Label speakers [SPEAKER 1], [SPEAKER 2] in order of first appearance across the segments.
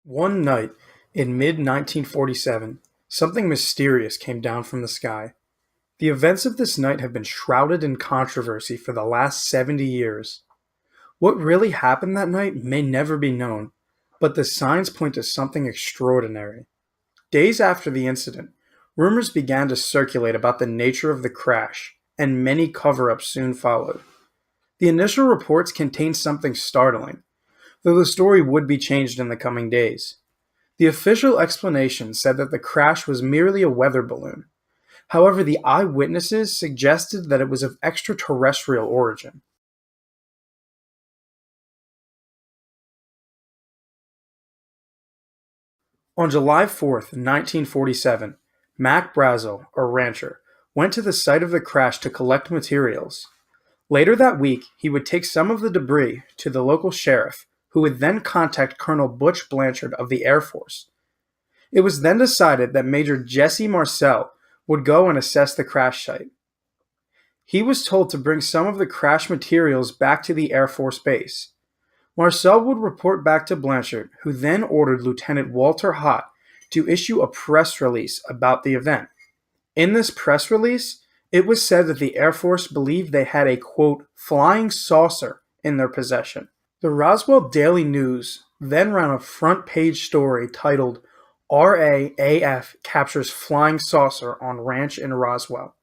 [SPEAKER 1] One night in mid-1947, something mysterious came down from the sky. The events of this night have been shrouded in controversy for the last 70 years. What really happened that night may never be known, but the signs point to something extraordinary. Days after the incident, rumors began to circulate about the nature of the crash, and many cover-ups soon followed. The initial reports contained something startling, though the story would be changed in the coming days. The official explanation said that the crash was merely a weather balloon. However, the eyewitnesses suggested that it was of extraterrestrial origin. On July 4th, 1947, Mac Brazel, a rancher, went to the site of the crash to collect materials. Later that week, he would take some of the debris to the local sheriff, who would then contact Colonel Butch Blanchard of the Air Force. It was then decided that Major Jesse Marcel would go and assess the crash site. He was told to bring some of the crash materials back to the Air Force Base. Marcel would report back to Blanchard, who then ordered Lieutenant Walter Hott to issue a press release about the event. In this press release, it was said that the Air Force believed they had a, quote, flying saucer in their possession. The Roswell Daily News then ran a front-page story titled, RAAF captures flying saucer on ranch in Roswell.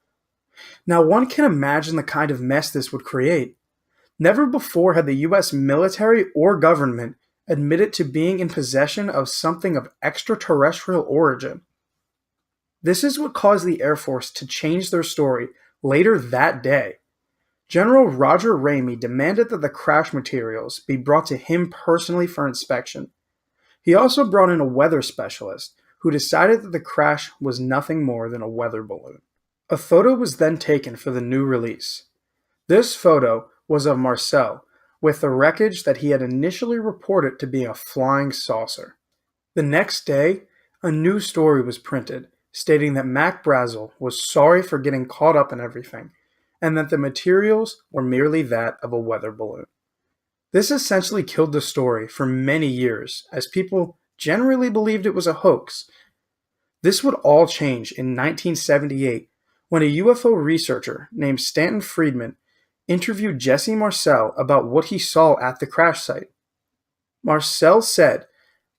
[SPEAKER 1] Now one can imagine the kind of mess this would create. Never before had the US military or government admitted to being in possession of something of extraterrestrial origin. This is what caused the Air Force to change their story later that day. General Roger Ramey demanded that the crash materials be brought to him personally for inspection. He also brought in a weather specialist who decided that the crash was nothing more than a weather balloon. A photo was then taken for the new release. This photo was of Marcel, with the wreckage that he had initially reported to be a flying saucer. The next day, a new story was printed stating that Mac Brazel was sorry for getting caught up in everything, and that the materials were merely that of a weather balloon. This essentially killed the story for many years, as people generally believed it was a hoax. This would all change in 1978 when a UFO researcher named Stanton Friedman interviewed Jesse Marcel about what he saw at the crash site. Marcel said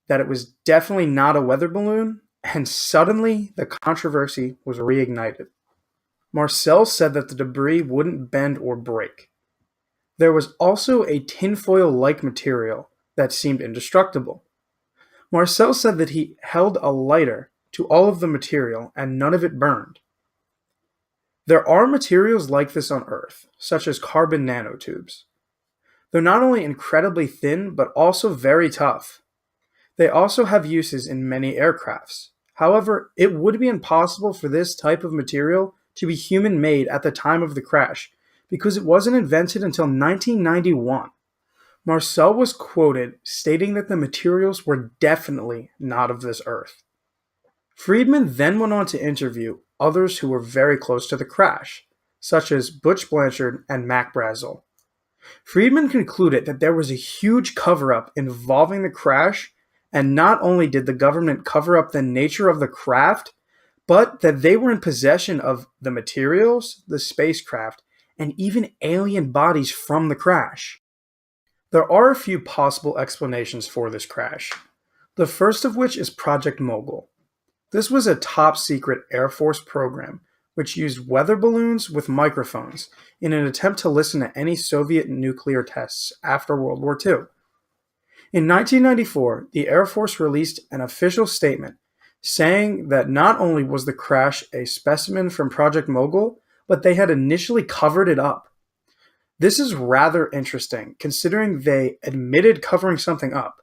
[SPEAKER 1] that it was definitely not a weather balloon, and suddenly the controversy was reignited. Marcel said that the debris wouldn't bend or break. There was also a tinfoil-like material that seemed indestructible. Marcel said that he held a lighter to all of the material and none of it burned. There are materials like this on Earth, such as carbon nanotubes. They're not only incredibly thin, but also very tough. They also have uses in many aircrafts. However, it would be impossible for this type of material to be human-made at the time of the crash, because it wasn't invented until 1991. Marcel was quoted stating that the materials were definitely not of this Earth. Friedman then went on to interview others who were very close to the crash, such as Butch Blanchard and Mac Brazel. Friedman concluded that there was a huge cover-up involving the crash, and not only did the government cover up the nature of the craft, but that they were in possession of the materials, the spacecraft, and even alien bodies from the crash. There are a few possible explanations for this crash, the first of which is Project Mogul. This was a top-secret Air Force program which used weather balloons with microphones in an attempt to listen to any Soviet nuclear tests after World War II. In 1994, the Air Force released an official statement saying that not only was the crash a specimen from Project Mogul, but they had initially covered it up. This is rather interesting, considering they admitted covering something up.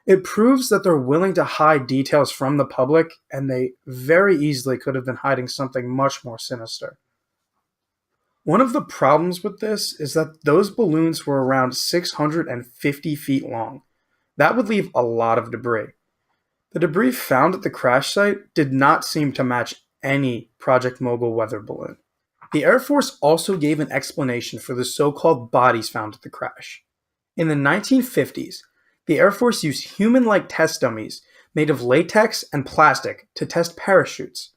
[SPEAKER 1] It proves that they're willing to hide details from the public, and they very easily could have been hiding something much more sinister. One of the problems with this is that those balloons were around 650 feet long. That would leave a lot of debris. The debris found at the crash site did not seem to match any Project Mogul weather balloon. The Air Force also gave an explanation for the so-called bodies found at the crash. In the 1950s, the Air Force used human-like test dummies made of latex and plastic to test parachutes.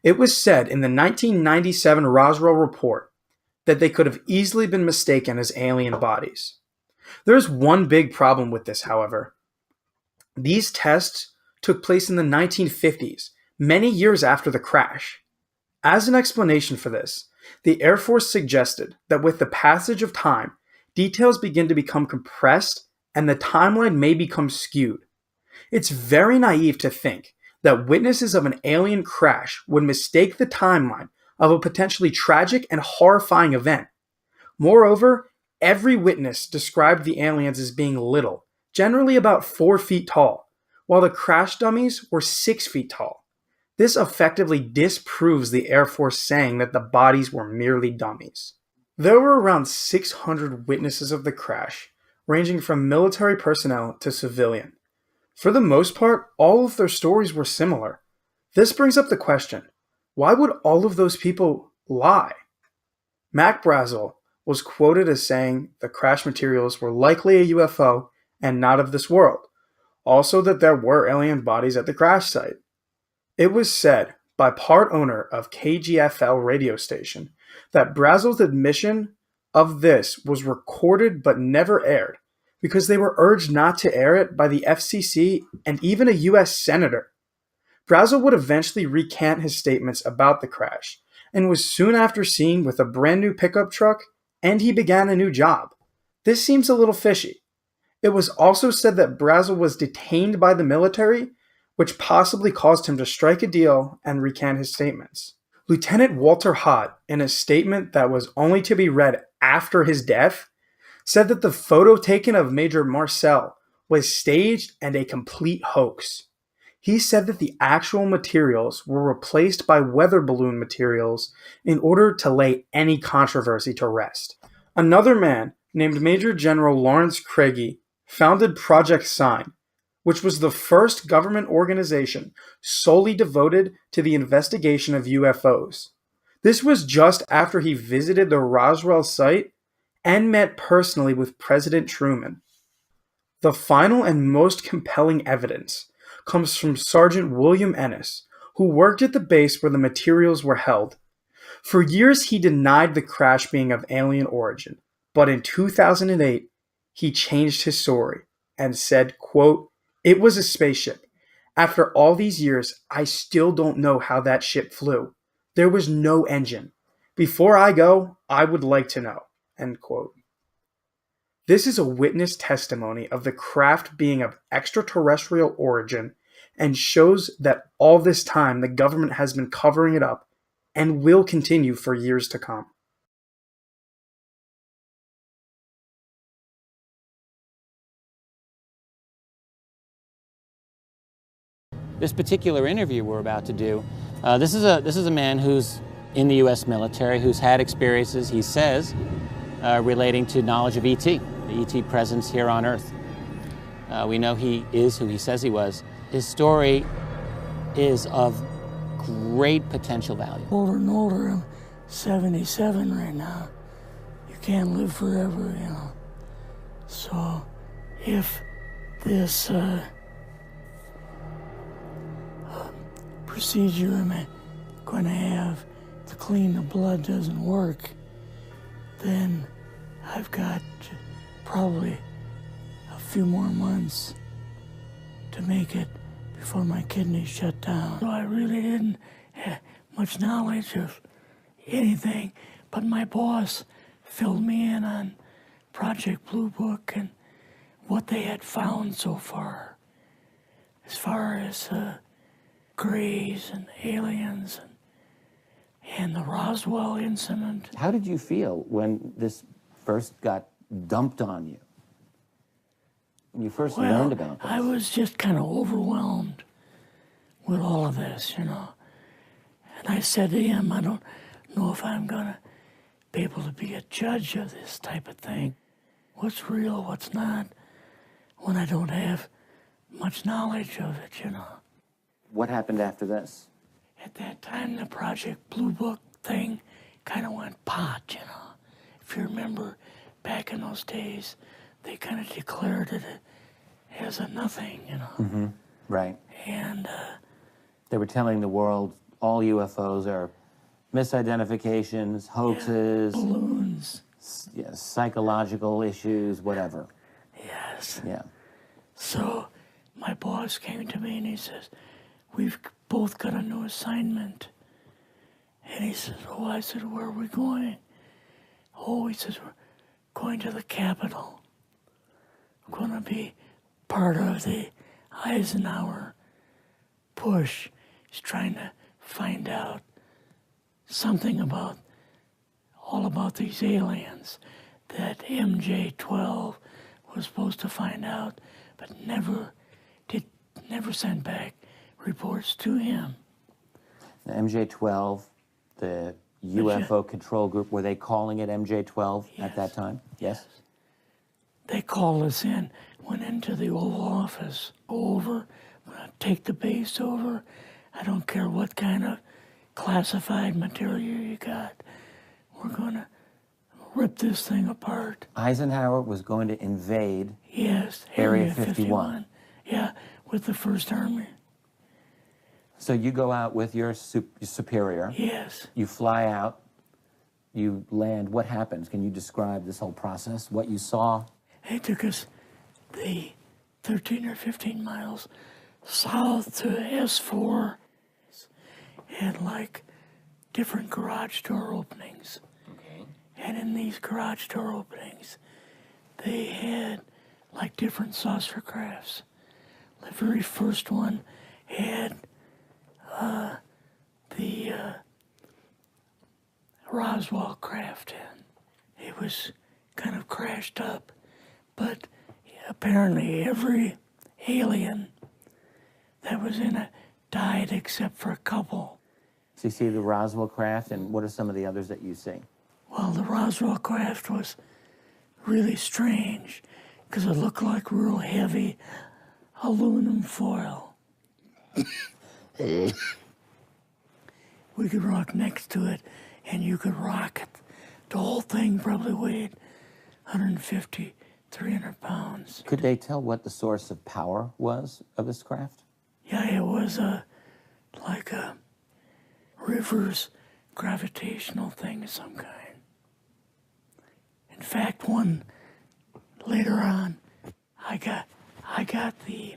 [SPEAKER 1] It was said in the 1997 Roswell report that they could have easily been mistaken as alien bodies. There's one big problem with this, however. These tests took place in the 1950s, many years after the crash. As an explanation for this, the Air Force suggested that with the passage of time, details begin to become compressed and the timeline may become skewed. It's very naive to think that witnesses of an alien crash would mistake the timeline of a potentially tragic and horrifying event. Moreover, every witness described the aliens as being little, generally about 4 feet tall, while the crash dummies were 6 feet tall. This effectively disproves the Air Force saying that the bodies were merely dummies. There were around 600 witnesses of the crash, ranging from military personnel to civilian. For the most part, all of their stories were similar. This brings up the question, why would all of those people lie? Mac Brazel was quoted as saying the crash materials were likely a UFO and not of this world, also that there were alien bodies at the crash site. It was said by part owner of KGFL radio station that Brazel's admission of this was recorded but never aired because they were urged not to air it by the FCC and even a US senator. Brazel would eventually recant his statements about the crash and was soon after seen with a brand new pickup truck, and he began a new job. This seems a little fishy. It was also said that Brazel was detained by the military, which possibly caused him to strike a deal and recant his statements. Lieutenant Walter Hott, in a statement that was only to be read after his death, said that the photo taken of Major Marcel was staged and a complete hoax. He said that the actual materials were replaced by weather balloon materials in order to lay any controversy to rest. Another man, named Major General Lawrence Craigie, founded Project Sign, which was the first government organization solely devoted to the investigation of UFOs. This was just after he visited the Roswell site and met personally with President Truman. The final and most compelling evidence comes from Sergeant William Ennis, who worked at the base where the materials were held. For years he denied the crash being of alien origin, but in 2008 he changed his story and said, quote, "It was a spaceship. After all these years, I still don't know how that ship flew. There was no engine. Before I go, I would like to know." End quote. This is a witness testimony of the craft being of extraterrestrial origin and shows that all this time the government has been covering it up and will continue for years to come.
[SPEAKER 2] This particular interview we're about to do, this is a man who's in the U.S. military, who's had experiences, he says, relating to knowledge of ET, the ET presence here on Earth. We know he is who he says he was. His story is of great potential value.
[SPEAKER 3] Older and older, I'm 77 right now. You can't live forever, you know. So if this procedure I'm going to have to clean the blood doesn't work, then I've got probably a few more months to make it before my kidneys shut down. So I really didn't have much knowledge of anything, but my boss filled me in on Project Blue Book and what they had found so far as grays and aliens and the Roswell incident.
[SPEAKER 2] How did you feel when this first got dumped on you? When you first learned about this?
[SPEAKER 3] I was just kind of overwhelmed with all of this, you know. And I said to him, I don't know if I'm going to be able to be a judge of this type of thing. What's real, what's not, when I don't have much knowledge of it, you know.
[SPEAKER 2] What happened after this?
[SPEAKER 3] At that time, the Project Blue Book thing kind of went pot, you know. If you remember, back in those days, they kind of declared it as a nothing, you know.
[SPEAKER 2] Mm-hmm. Right.
[SPEAKER 3] And
[SPEAKER 2] They were telling the world all UFOs are misidentifications, hoaxes,
[SPEAKER 3] balloons.
[SPEAKER 2] psychological issues, whatever.
[SPEAKER 3] Yes.
[SPEAKER 2] Yeah.
[SPEAKER 3] So my boss came to me and he says, we've both got a new assignment. And he says, oh, I said, where are we going? Oh, he says, we're going to the Capitol. We're going to be part of the Eisenhower push. He's trying to find out something all about these aliens that MJ-12 was supposed to find out, but never sent back reports to him.
[SPEAKER 2] The MJ-12, the UFO control group, were they calling it MJ-12 at that time? Yes.
[SPEAKER 3] They called us in, went into the Oval Office, go over, take the base over. I don't care what kind of classified material you got. We're going to rip this thing apart.
[SPEAKER 2] Eisenhower was going to invade
[SPEAKER 3] Yes,
[SPEAKER 2] Area 51.
[SPEAKER 3] Yeah, with the First Army.
[SPEAKER 2] So you go out with your superior.
[SPEAKER 3] Yes.
[SPEAKER 2] You fly out. You land. What happens? Can you describe this whole process? What you saw?
[SPEAKER 3] They took us the 13 or 15 miles south to S4 and like different garage door openings.
[SPEAKER 2] Okay.
[SPEAKER 3] And in these garage door openings, they had like different saucer crafts. The very first one had the Roswell craft in. It was kind of crashed up, but apparently every alien that was in it died except for a couple.
[SPEAKER 2] So you see the Roswell craft, and what are some of the others that you see?
[SPEAKER 3] Well, the Roswell craft was really strange because it looked like real heavy aluminum foil. We could rock next to it, and you could rock it. The whole thing probably weighed 150, 300 pounds.
[SPEAKER 2] Could they tell what the source of power was of this craft?
[SPEAKER 3] Yeah, it was like a reverse gravitational thing of some kind. In fact, one later on, I got the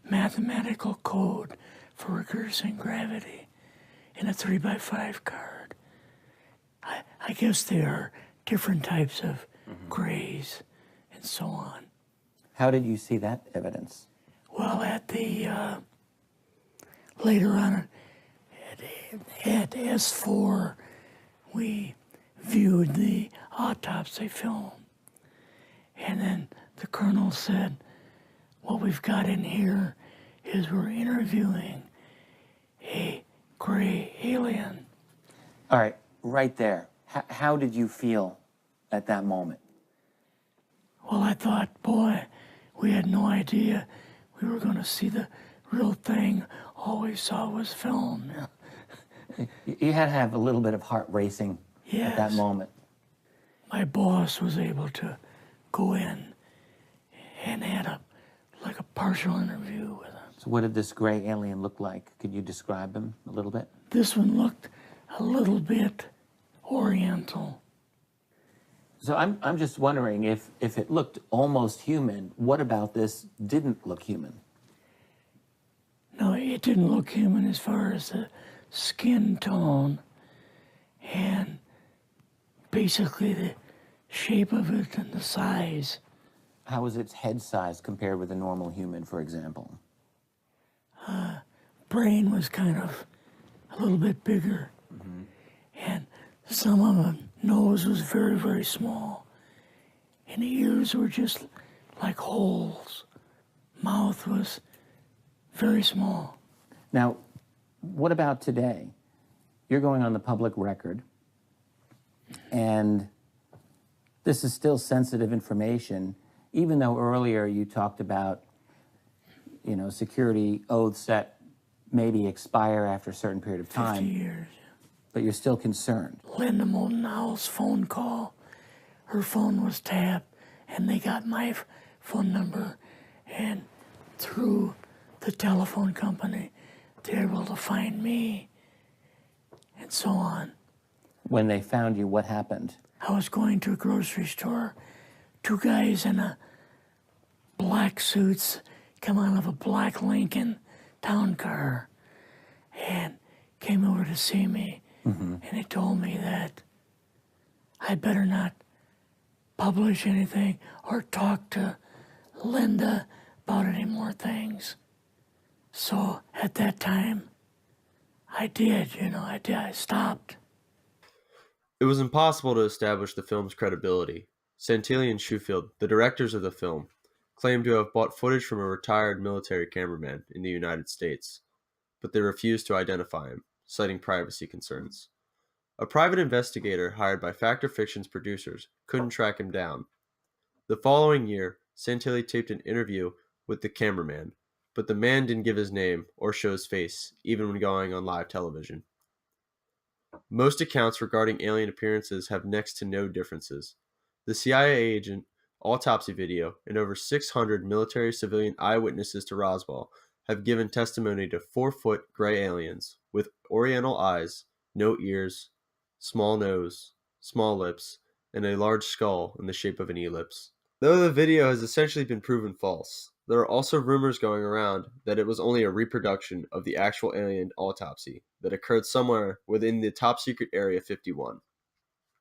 [SPEAKER 3] mathematical code for reversing gravity in a 3x5 card. I guess there are different types of grays and so on.
[SPEAKER 2] How did you see that evidence?
[SPEAKER 3] Well, at the later on at S4, we viewed the autopsy film, and then the colonel said, "What we've got in here is we're interviewing a gray alien."
[SPEAKER 2] All right, right there. How did you feel at that moment?
[SPEAKER 3] Well, I thought, boy, we had no idea we were going to see the real thing. All we saw was film.
[SPEAKER 2] You had to have a little bit of heart racing at that
[SPEAKER 3] Yes.
[SPEAKER 2] moment.
[SPEAKER 3] My boss was able to go in and had a partial interview with him.
[SPEAKER 2] So what did this gray alien look like? Could you describe him a little bit?
[SPEAKER 3] This one looked a little bit oriental.
[SPEAKER 2] So I'm just wondering if it looked almost human, what about this didn't look human?
[SPEAKER 3] No, it didn't look human as far as the skin tone and basically the shape of it and the size.
[SPEAKER 2] How was its head size compared with a normal human, for example?
[SPEAKER 3] Brain was kind of a little bit bigger. And some of the nose was very, very small. And the ears were just like holes. Mouth was very small.
[SPEAKER 2] Now, what about today? You're going on the public record, and this is still sensitive information, even though earlier you talked about, security oaths that maybe expire after a certain period of
[SPEAKER 3] 50
[SPEAKER 2] time,
[SPEAKER 3] years.
[SPEAKER 2] but you're still concerned.
[SPEAKER 3] Linda Moulton Owl's phone call, her phone was tapped, and they got my phone number, and through the telephone company, they were able to find me, and so on.
[SPEAKER 2] When they found you, what happened?
[SPEAKER 3] I was going to a grocery store. Two guys in a black suits come out of a black Lincoln town car and came over to see me. And they told me that I better not publish anything or talk to Linda about any more things. So at that time, I did, I stopped.
[SPEAKER 4] It was impossible to establish the film's credibility. Santilli and Schofield, the directors of the film, claimed to have bought footage from a retired military cameraman in the United States, but they refused to identify him, citing privacy concerns. A private investigator hired by Fact or Fiction's producers couldn't track him down. The following year, Santilli taped an interview with the cameraman, but the man didn't give his name or show his face, even when going on live television. Most accounts regarding alien appearances have next to no differences. The CIA agent, autopsy video, and over 600 military civilian eyewitnesses to Roswell have given testimony to 4-foot gray aliens with oriental eyes, no ears, small nose, small lips, and a large skull in the shape of an ellipse. Though the video has essentially been proven false, there are also rumors going around that it was only a reproduction of the actual alien autopsy that occurred somewhere within the top-secret Area 51.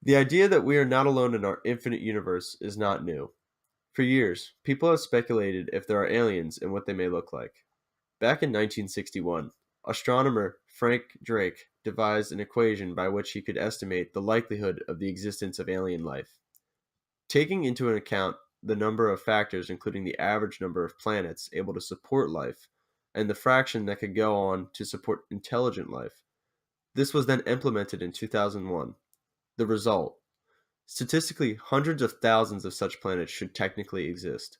[SPEAKER 4] The idea that we are not alone in our infinite universe is not new. For years, people have speculated if there are aliens and what they may look like. Back in 1961, astronomer Frank Drake devised an equation by which he could estimate the likelihood of the existence of alien life. Taking into account the number of factors, including the average number of planets able to support life, and the fraction that could go on to support intelligent life. This was then implemented in 2001. The result: statistically, hundreds of thousands of such planets should technically exist.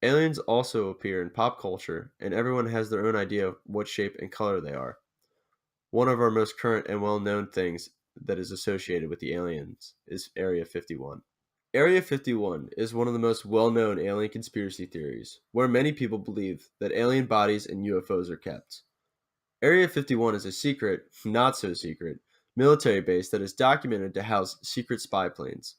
[SPEAKER 4] Aliens also appear in pop culture, and everyone has their own idea of what shape and color they are. One of our most current and well-known things that is associated with the aliens is Area 51. Area 51 is one of the most well-known alien conspiracy theories, where many people believe that alien bodies and UFOs are kept. Area 51 is a secret, not so secret, military base that is documented to house secret spy planes.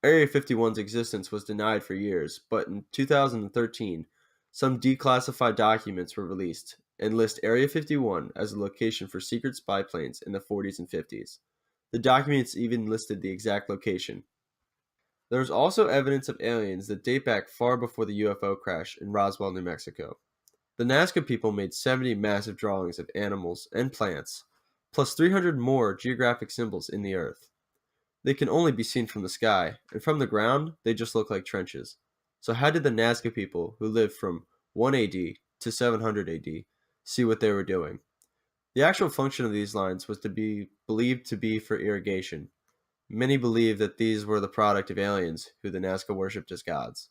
[SPEAKER 4] Area 51's existence was denied for years, but in 2013, some declassified documents were released and list Area 51 as a location for secret spy planes in the 40s and 50s. The documents even listed the exact location. There is also evidence of aliens that date back far before the UFO crash in Roswell, New Mexico. The Nazca people made 70 massive drawings of animals and plants, plus 300 more geographic symbols in the earth. They can only be seen from the sky, and from the ground, they just look like trenches. So how did the Nazca people, who lived from 1 AD to 700 AD, see what they were doing? The actual function of these lines was to be believed to be for irrigation. Many believe that these were the product of aliens who the Nazca worshipped as gods.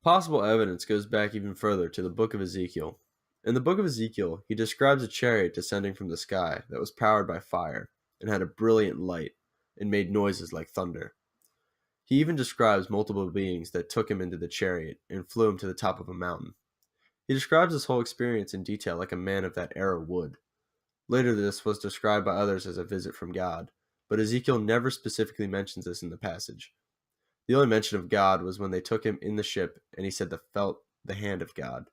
[SPEAKER 4] Possible evidence goes back even further to the Book of Ezekiel. In the Book of Ezekiel, he describes a chariot descending from the sky that was powered by fire and had a brilliant light and made noises like thunder. He even describes multiple beings that took him into the chariot and flew him to the top of a mountain. He describes this whole experience in detail like a man of that era would. Later this was described by others as a visit from God, but Ezekiel never specifically mentions this in the passage. The only mention of God was when they took him in the ship and he said they felt the hand of God,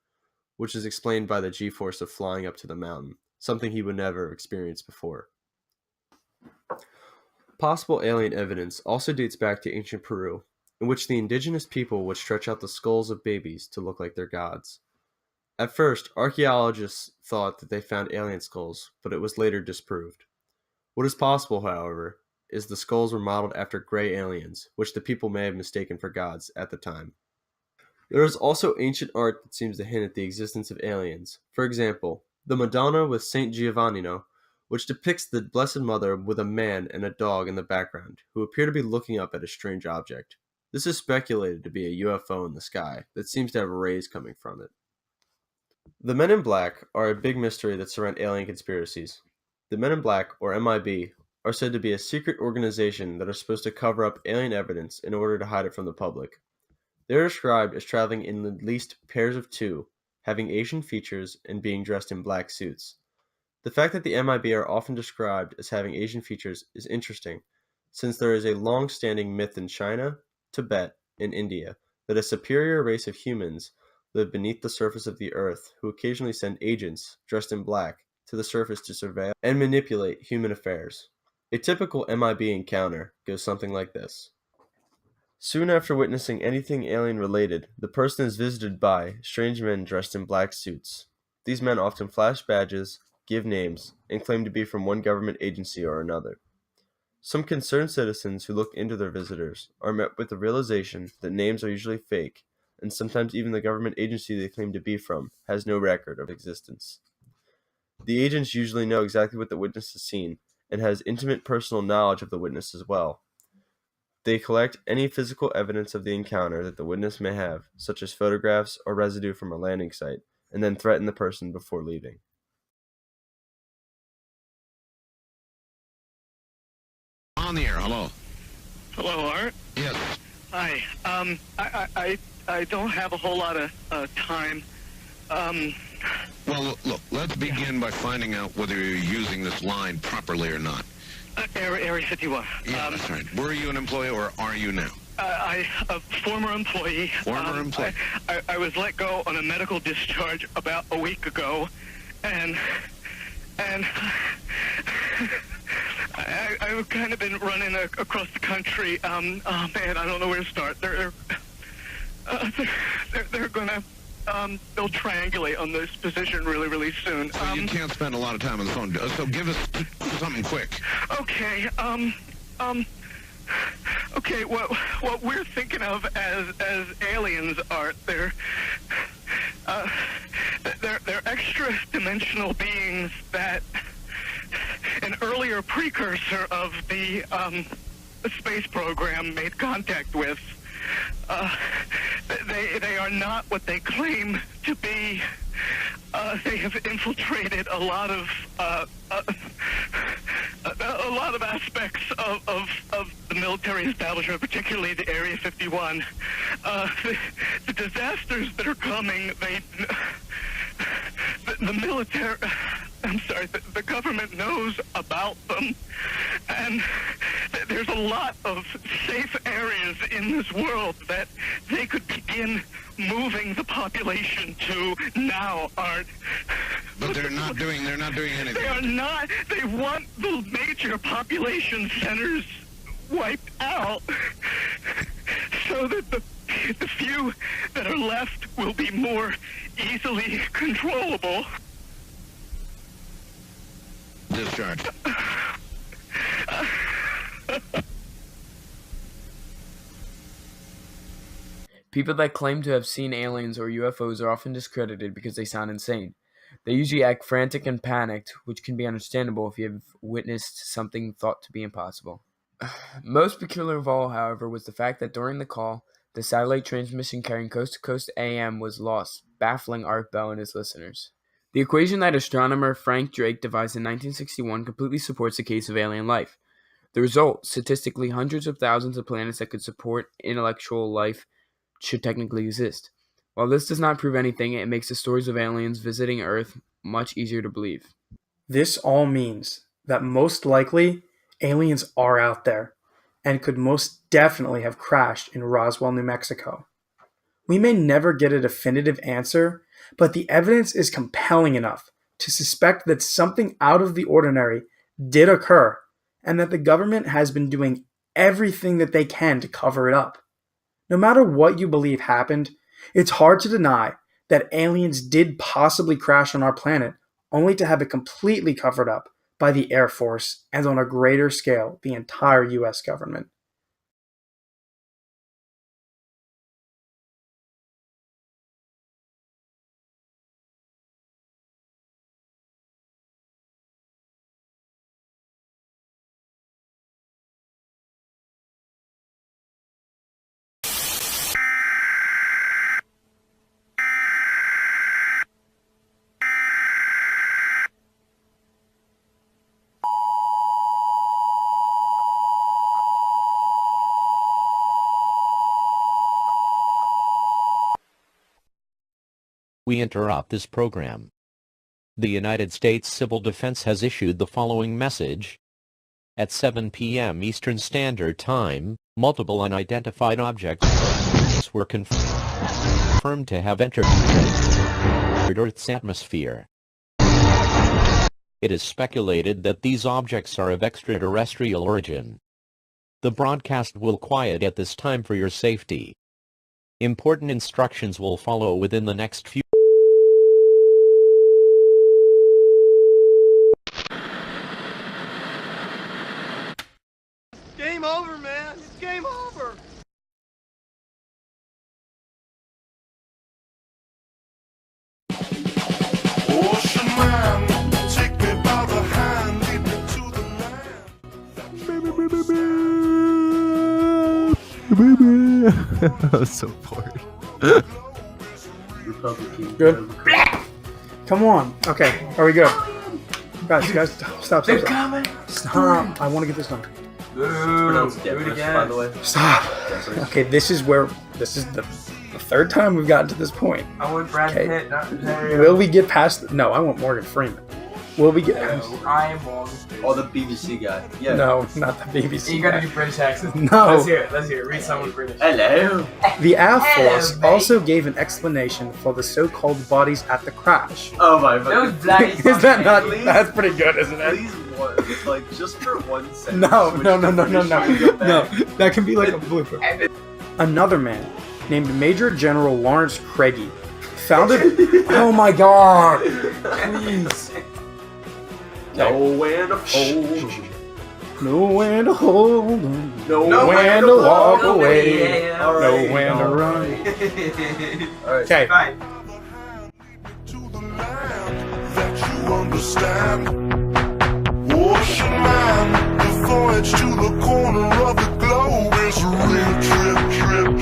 [SPEAKER 4] which is explained by the G-force of flying up to the mountain, something he would never have experienced before. Possible alien evidence also dates back to ancient Peru, in which the indigenous people would stretch out the skulls of babies to look like their gods. At first, archaeologists thought that they found alien skulls, but it was later disproved. What is possible, however, is the skulls were modeled after gray aliens, which the people may have mistaken for gods at the time. There is also ancient art that seems to hint at the existence of aliens. For example, the Madonna with Saint Giovannino, which depicts the Blessed Mother with a man and a dog in the background, who appear to be looking up at a strange object. This is speculated to be a UFO in the sky that seems to have rays coming from it. The Men in Black are a big mystery that surround alien conspiracies. The Men in Black, or MIB, are said to be a secret organization that are supposed to cover up alien evidence in order to hide it from the public. They are described as traveling in at least pairs of two, having Asian features, and being dressed in black suits. The fact that the MIB are often described as having Asian features is interesting, since there is a long-standing myth in China, Tibet, and India that a superior race of humans live beneath the surface of the earth who occasionally send agents, dressed in black, to the surface to surveil and manipulate human affairs. A typical MIB encounter goes something like this. Soon after witnessing anything alien-related, the person is visited by strange men dressed in black suits. These men often flash badges, give names, and claim to be from one government agency or another. Some concerned citizens who look into their visitors are met with the realization that names are usually fake, and sometimes even the government agency they claim to be from has no record of existence. The agents usually know exactly what the witness has seen, and has intimate personal knowledge of the witness as well. They collect any physical evidence of the encounter that the witness may have, such as photographs or residue from a landing site, and then threaten the person before leaving.
[SPEAKER 5] On the air, hello.
[SPEAKER 6] Hello, Art.
[SPEAKER 5] Yes.
[SPEAKER 6] Hi. I don't have a whole lot of time.
[SPEAKER 5] Well, look, let's begin by finding out whether you're using this line properly or not.
[SPEAKER 6] Area 51.
[SPEAKER 5] Yeah, that's right. Were you an employee or are you now?
[SPEAKER 6] A former employee.
[SPEAKER 5] Former employee.
[SPEAKER 6] I was let go on a medical discharge about a week ago, and I've kind of been running across the country. Oh man, I don't know where to start. They're gonna they'll triangulate on this position really soon.
[SPEAKER 5] So you can't spend a lot of time on the phone. So give us something quick.
[SPEAKER 6] Okay. Okay. What we're thinking of as aliens are they're extra-dimensional beings that an earlier precursor of the space program made contact with. They are not what they claim to be. They have infiltrated a lot of aspects of the military establishment, particularly the Area 51. The disasters that are coming, the military, I'm sorry, the government knows about them, and there's a lot of safe areas in this world that they could begin moving the population to now, Art.
[SPEAKER 5] But they're not doing anything.
[SPEAKER 6] They are not. They want the major population centers wiped out so that the few that are left will be more easily controllable.
[SPEAKER 5] Discharge.
[SPEAKER 7] People that claim to have seen aliens or UFOs are often discredited because they sound insane. They usually act frantic and panicked, which can be understandable if you have witnessed something thought to be impossible. Most peculiar of all, however, was the fact that during the call, the satellite transmission carrying coast-to-coast AM was lost, baffling Art Bell and his listeners. The equation that astronomer Frank Drake devised in 1961 completely supports the case of alien life. The result, statistically, hundreds of thousands of planets that could support intellectual life should technically exist. While this does not prove anything, it makes the stories of aliens visiting Earth much easier to believe.
[SPEAKER 1] This all means that most likely aliens are out there and could most definitely have crashed in Roswell, New Mexico. We may never get a definitive answer, but the evidence is compelling enough to suspect that something out of the ordinary did occur and that the government has been doing everything that they can to cover it up. No matter what you believe happened, it's hard to deny that aliens did possibly crash on our planet, only to have it completely covered up by the Air Force and on a greater scale, the entire US government.
[SPEAKER 8] We interrupt this program. The United States Civil Defense has issued the following message. At 7 p.m. Eastern Standard Time, multiple unidentified objects were confirmed to have entered Earth's atmosphere. It is speculated that these objects are of extraterrestrial origin. The broadcast will quiet at this time for your safety. Important instructions will follow within the next few.
[SPEAKER 9] Game over, man. It's game over.
[SPEAKER 10] Ocean man, take me by the hand, lead me to the land.
[SPEAKER 4] I was so bored.
[SPEAKER 1] Good. Come on. Okay, are we good? Guys, stop. Stop. I want to get this done.
[SPEAKER 7] Pronounced Deborah, by the way.
[SPEAKER 1] Stop. Okay, this is the third time we've gotten to this point.
[SPEAKER 7] I want Brad Pitt, not Rosario.
[SPEAKER 1] Will we get past? No, I want Morgan Freeman. Will we get?
[SPEAKER 7] I am Morgan.
[SPEAKER 9] Oh, the BBC guy. Yeah.
[SPEAKER 1] No, not the BBC.
[SPEAKER 7] You gotta do British accent.
[SPEAKER 1] No.
[SPEAKER 7] Let's hear it. Read someone British.
[SPEAKER 9] Hello.
[SPEAKER 1] The Air Force
[SPEAKER 7] mate.
[SPEAKER 1] also gave an explanation for the so-called bodies at the crash.
[SPEAKER 9] Oh my
[SPEAKER 7] Those
[SPEAKER 9] god.
[SPEAKER 7] black
[SPEAKER 1] Is that not?
[SPEAKER 9] Please.
[SPEAKER 1] That's pretty good, isn't it?
[SPEAKER 9] Please, like, just for 1 second.
[SPEAKER 1] No.
[SPEAKER 9] switch to British and go back.
[SPEAKER 1] That can be like a blooper. Another man named Major General Lawrence Craigie founded. Oh my God! Please.
[SPEAKER 9] Nowhere to hold.
[SPEAKER 1] Nowhere to hold.
[SPEAKER 9] Nowhere
[SPEAKER 1] to walk away.
[SPEAKER 9] All right.
[SPEAKER 1] Nowhere to run.
[SPEAKER 9] Alright.
[SPEAKER 1] Okay.
[SPEAKER 7] Fine.
[SPEAKER 10] To the land that you understand. Ocean man, the voyage to the corner of the globe is a real trip.